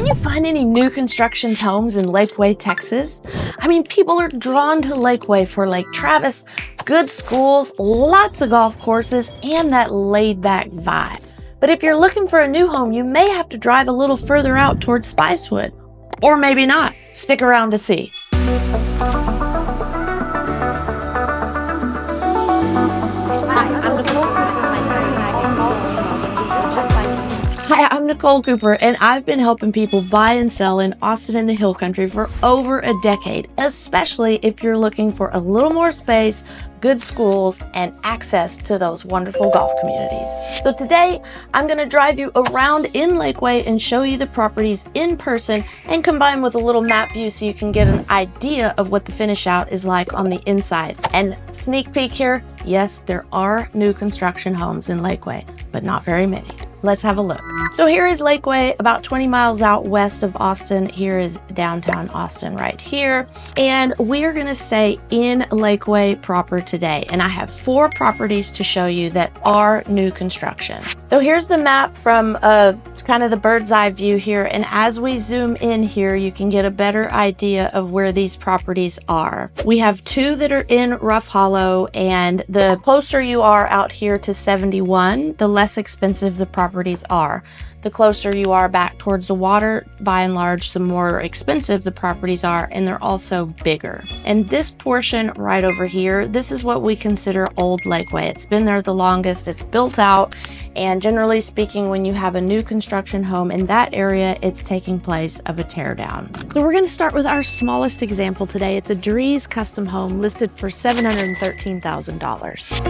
Can you find any new construction homes in Lakeway, Texas? I mean, people are drawn to Lakeway for Lake Travis, good schools, lots of golf courses, and that laid-back vibe. But if you're looking for a new home, you may have to drive a little further out towards Spicewood. Or maybe not. Stick around to see. Hi, I'm Nicole Cooper, and I've been helping people buy and sell in Austin and the Hill Country for over a decade, especially if you're looking for a little more space, good schools, and access to those wonderful golf communities. So today, I'm going to drive you around in Lakeway and show you the properties in person and combine with a little map view so you can get an idea of what the finish out is like on the inside. And sneak peek here, yes, there are new construction homes in Lakeway, but not very many. Let's have a look. So here is Lakeway, about 20 miles out west of Austin. Here is downtown Austin right here. And we are gonna stay in Lakeway proper today. And I have 4 properties to show you that are new construction. So here's the map from kind of the bird's eye view here. And as we zoom in here, you can get a better idea of where these properties are. We have 2 that are in Rough Hollow, and the closer you are out here to 71, the less expensive the properties are. The closer you are back towards the water, by and large, the more expensive the properties are, and they're also bigger. And this portion right over here, this is what we consider Old Lakeway. It's been there the longest, it's built out, and generally speaking, when you have a new construction home in that area, it's taking place of a tear down. So we're gonna start with our smallest example today. It's a Drees custom home listed for $713,000.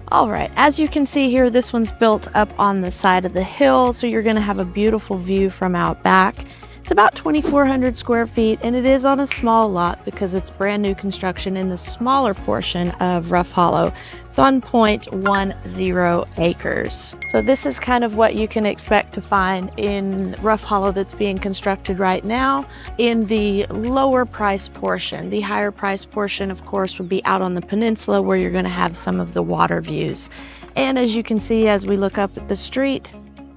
All right, as you can see here, this one's built up on the side of the hill, so you're gonna have a beautiful view from out back. It's about 2,400 square feet, and it is on a small lot because it's brand new construction in the smaller portion of Rough Hollow. It's on 0.10 acres. So this is kind of what you can expect to find in Rough Hollow that's being constructed right now in the lower price portion. The higher price portion, of course, would be out on the peninsula where you're gonna have some of the water views. And as you can see, as we look up at the street,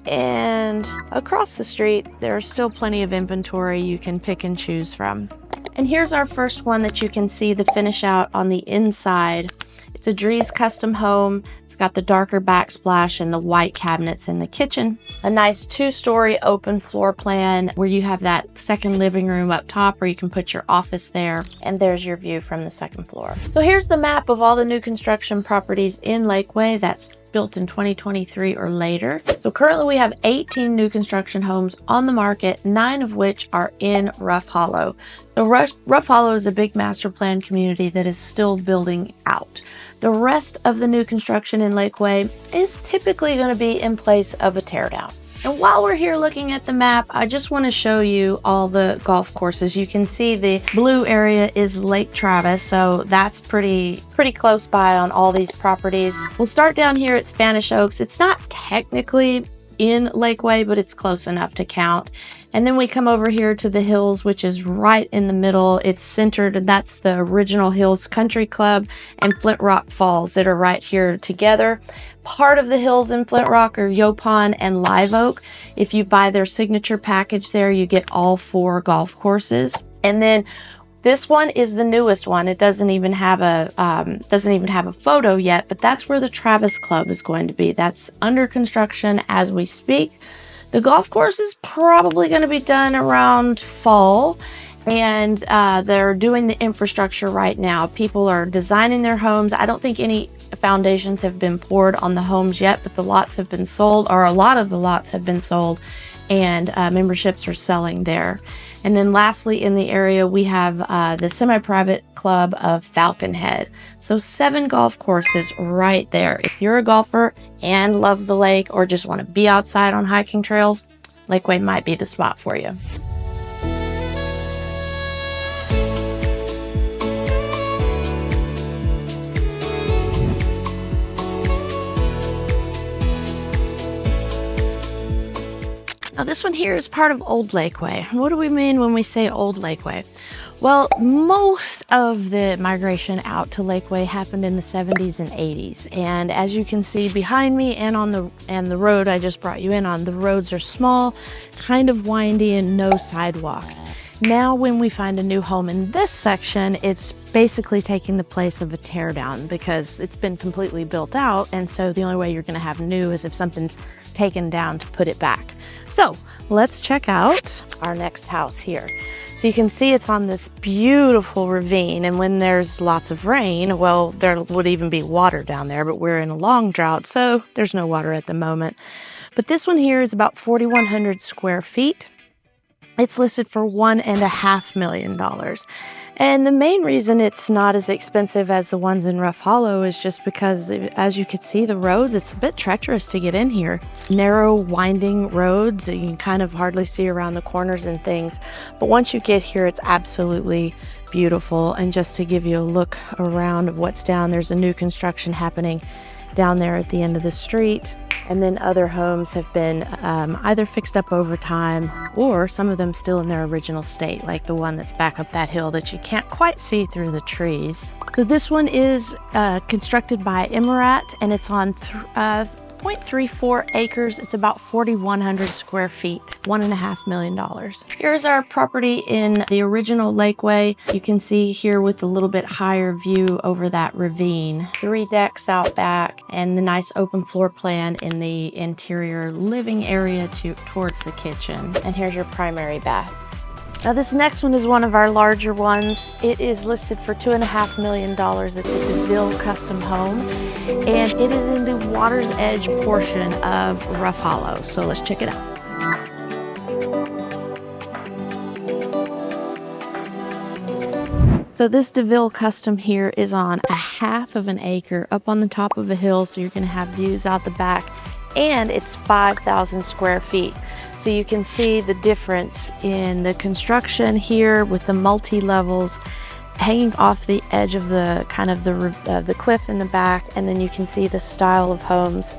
and across the street, there are still plenty of inventory you can pick and choose from. And here's our first one that you can see the finish out on the inside. It's a Drees custom home. It's got the darker backsplash and the white cabinets in the kitchen. A nice 2-story open floor plan where you have that second living room up top where you can put your office there. And there's your view from the second floor. So here's the map of all the new construction properties in Lakeway that's built in 2023 or later. So currently we have 18 new construction homes on the market, 9 of which are in Rough Hollow. So Rough Hollow is a big master plan community that is still building out. The rest of the new construction in Lakeway is typically going to be in place of a teardown. And while we're here looking at the map, I just want to show you all the golf courses. You can see the blue area is Lake Travis, so that's pretty close by on all these properties. We'll start down here at Spanish Oaks. It's not technically in Lakeway, but it's close enough to count. And then we come over here to the Hills, which is right in the middle. It's centered, and that's the original Hills Country Club and Flint Rock Falls that are right here together. Part of the Hills in Flint Rock are Yopon and Live Oak. If you buy their signature package there, you get all 4 golf courses. And then this one is the newest one. It doesn't even have a photo yet, but that's where the Travis Club is going to be. That's under construction as we speak. The golf course is probably going to be done around fall, and they're doing the infrastructure right now. People are designing their homes. I don't think any foundations have been poured on the homes yet, but the lots have been sold, or a lot of the lots have been sold, and memberships are selling there. And then lastly, in the area, we have the semi-private club of Falcon Head. So 7 golf courses right there. If you're a golfer and love the lake or just want to be outside on hiking trails, Lakeway might be the spot for you. Now this one here is part of Old Lakeway. What do we mean when we say Old Lakeway? Well, most of the migration out to Lakeway happened in the 70s and 80s. And as you can see behind me and on the road I just brought you in on, the roads are small, kind of windy, and no sidewalks. Now when we find a new home in this section, it's basically taking the place of a tear down because it's been completely built out, and so the only way you're going to have new is if something's taken down to put it back. So let's check out our next house here. So you can see it's on this beautiful ravine, and when there's lots of rain, well, there would even be water down there, but we're in a long drought, so there's no water at the moment. But this one here is about 4,100 square feet. It's listed for $1.5 million. And the main reason it's not as expensive as the ones in Rough Hollow is just because, as you can see, the roads, it's a bit treacherous to get in here. Narrow, winding roads, you can kind of hardly see around the corners and things. But once you get here, it's absolutely beautiful. And just to give you a look around of what's down, there's a new construction happening down there at the end of the street. And then other homes have been either fixed up over time or some of them still in their original state, like the one that's back up that hill that you can't quite see through the trees. So this one is constructed by Emirat, and it's on 0.34 acres. It's about 4,100 square feet, $1.5 million. Here's our property in the original Lakeway. You can see here with a little bit higher view over that ravine. 3 decks out back and the nice open floor plan in the interior living area towards the kitchen. And here's your primary bath. Now this next one is one of our larger ones. It is listed for $2.5 million. It's a DeVille custom home, and it is in the water's edge portion of Rough Hollow. So let's check it out. So this DeVille custom here is on a 1/2 an acre up on the top of a hill, so you're gonna have views out the back, and it's 5,000 square feet. So you can see the difference in the construction here with the multi-levels hanging off the edge of the the cliff in the back, and then you can see the style of homes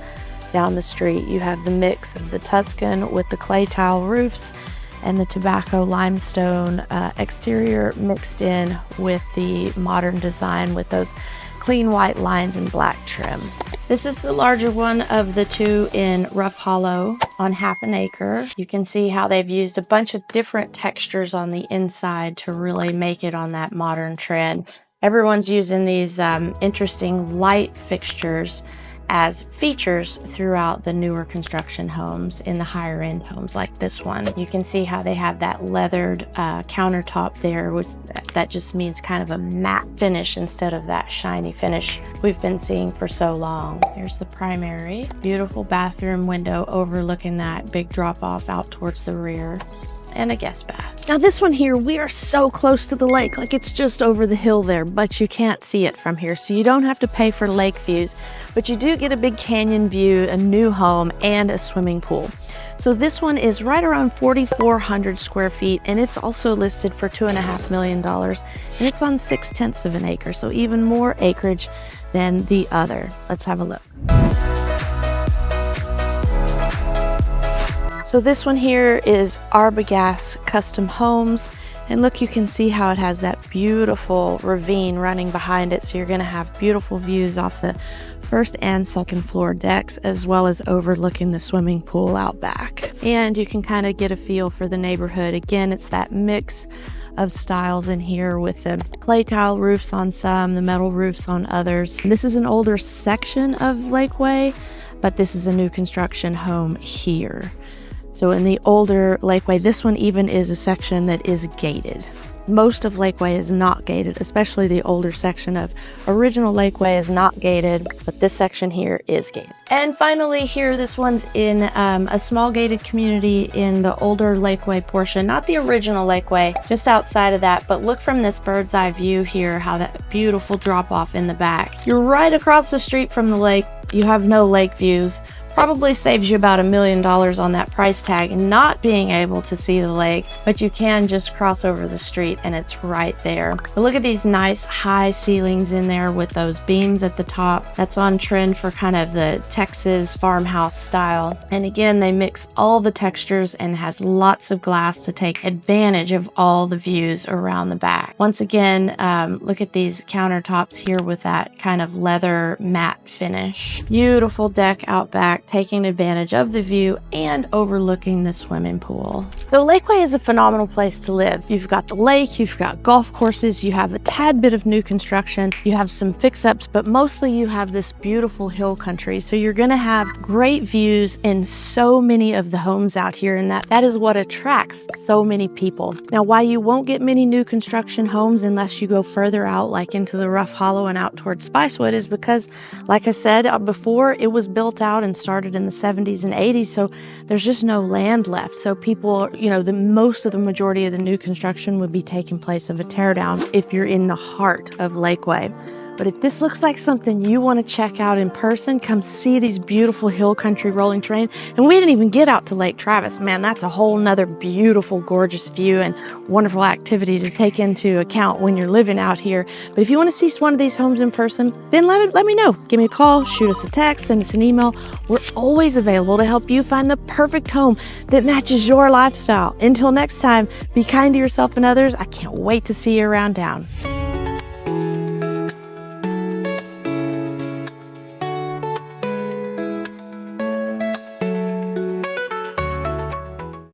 down the street. You have the mix of the Tuscan with the clay tile roofs and the tobacco limestone exterior mixed in with the modern design with those clean white lines and black trim. This is the larger one of the two in Rough Hollow on 1/2 an acre. You can see how they've used a bunch of different textures on the inside to really make it on that modern trend. Everyone's using these interesting light fixtures as features throughout the newer construction homes in the higher end homes like this one. You can see how they have that leathered countertop there, which that just means kind of a matte finish instead of that shiny finish we've been seeing for so long. Here's the primary. Beautiful bathroom window overlooking that big drop off out towards the rear. And a guest bath. Now this one here, we are so close to the lake, like it's just over the hill there, but you can't see it from here, so you don't have to pay for lake views, but you do get a big canyon view, a new home, and a swimming pool. So this one is right around 4,400 square feet, and it's also listed for $2.5 million, and it's on 6/10 of an acre, so even more acreage than the other. Let's have a look. So this one here is Arbogast Custom Homes, and look, you can see how it has that beautiful ravine running behind it, so you're going to have beautiful views off the first and second floor decks, as well as overlooking the swimming pool out back. And you can kind of get a feel for the neighborhood. Again, it's that mix of styles in here with the clay tile roofs on some, the metal roofs on others. This is an older section of Lakeway, but this is a new construction home here. So in the older Lakeway, this one even is a section that is gated. Most of Lakeway is not gated, especially the older section of original Lakeway is not gated, but this section here is gated. And finally here, this one's in a small gated community in the older Lakeway portion, not the original Lakeway, just outside of that, but look from this bird's eye view here, how that beautiful drop off in the back. You're right across the street from the lake. You have no lake views Probably saves you about $1 million on that price tag not being able to see the lake, but you can just cross over the street and it's right there. But look at these nice high ceilings in there with those beams at the top. That's on trend for kind of the Texas farmhouse style. And again, they mix all the textures and has lots of glass to take advantage of all the views around the back. Once again, look at these countertops here with that kind of leather matte finish. Beautiful deck out back, taking advantage of the view and overlooking the swimming pool. So Lakeway is a phenomenal place to live. You've got the lake, you've got golf courses, you have a tad bit of new construction, you have some fix-ups, but mostly you have this beautiful hill country. So you're gonna have great views in so many of the homes out here, and that is what attracts so many people. Now, why you won't get many new construction homes unless you go further out, like into the Rough Hollow and out towards Spicewood, is because, like I said before, it was built out and started in the 70s and 80s, so there's just no land left. So people, you know, the majority of the new construction would be taking place of a teardown if you're in the heart of Lakeway. But if this looks like something you want to check out in person, come see these beautiful hill country rolling terrain. And we didn't even get out to Lake Travis. Man, that's a whole nother beautiful, gorgeous view and wonderful activity to take into account when you're living out here. But if you want to see one of these homes in person, then let me know. Give me a call, shoot us a text, send us an email. We're always available to help you find the perfect home that matches your lifestyle. Until next time, be kind to yourself and others. I can't wait to see you around town.